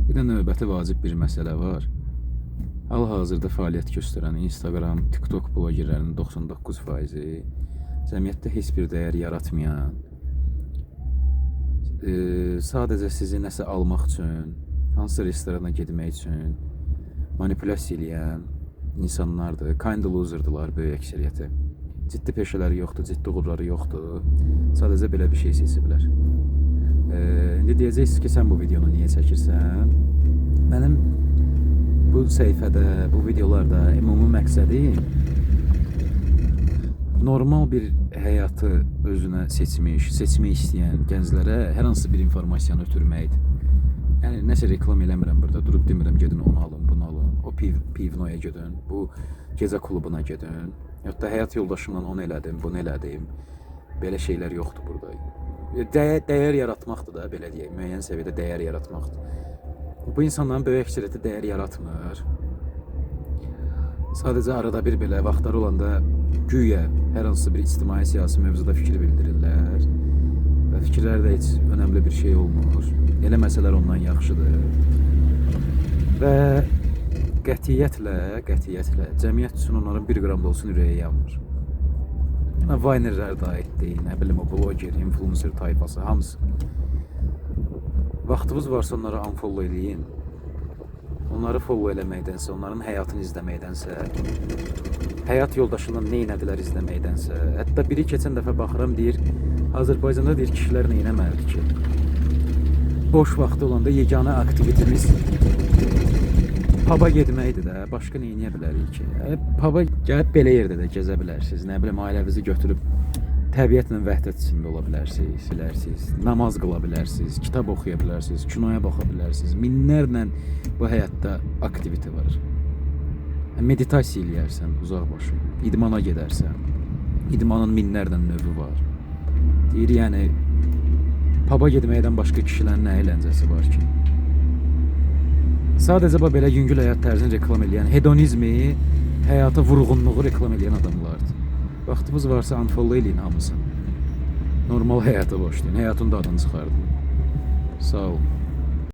Bir də növbəti vacib bir məsələ var. Hal-hazırda fəaliyyət göstərən Instagram, TikTok blogerlərinin 99%-i cəmiyyətdə heç bir dəyər yaratmayan, sadəcə sizi nəsə almaq üçün, hansısa restorana getmək üçün manipulyasiya edən insanlardır. Kind loser'dılar böyük əksəriyyəti. Ciddi peşələri yoxdur, ciddi uğurları yoxdur. Sadəcə belə bir şey seçiblər. İndi deyəcəksiniz ki, sən bu videonu niyə çəkirsən? Mənim bu səhifədə, bu videolarda ümumi məqsədim normal bir həyatı özünə seçmək istəyən gənclərə hər hansı bir informasiyanı ötürməkdir. Yəni nəsə reklam eləmirəm burada, durub demirəm gedin onu alın, bunu alın, o pivnoya gedin, bu gecə klubuna gedin. Hətta həyat yoldaşımla onu elədim, bunu elədim. Belə şeylər yoxdur burada. Dəyər yaratmaqdır da, belə deyək, müəyyən səviyyədə dəyər yaratmaqdır. Bu insanların böyük əksəriyyəti dəyər yaratmır. Sadəcə arada bir belə vaxtları olanda güya hər hansı bir ictimai siyasi mövzuda fikir bildirirlər və fikirlər də heç önəmli bir şey olmur. Eləməsələr ondan yaxşıdır. Və qətiyyətlə cəmiyyət üçün onların 1 qram da olsun ürəyi yanmır. Vaynerlər də aiddir, nə bilim o bloger, influencer tayfası, hamısı. Vaxtınız varsa onları unfollow eləyin. Onları follow eləməkdənsə, onların həyatını izləməkdənsə, həyat yoldaşından nə etdilər izləməkdənsə, hətta biri keçən dəfə baxıram deyir, Azərbaycanda deyir kişilər nə etməlidir ki? Boş vaxtı olanda yeganə aktivitemiz paba getməkdir də, başqa nə edə bilərik ki? Paba gəlib belə yerdə də gəzə bilərsiniz, nə bilim ailənizi götürüb təbiətlə vəhdət içində ola bilərsiniz, namaz qıla bilərsiniz, kitab oxuya bilərsiniz, kinoya baxa bilərsiniz. Minlərlə bu həyatda aktivite var. Meditasiya eləyərsən uzaq başı, idmana gedərsən. İdmanın minlərlə növü var. Deyir, yəni paba getməkdən başqa kişilərin nə əyləncəsi var ki? Sadəcə belə yüngül həyat tərzini reklam edən, hedonizmi, həyata vurğunluğu reklam edən adamlardır. Vaxtınız varsa unfollow eləyin hamısını. Normal həyata başlayın, həyatın dadını çıxardın. Sağ olun.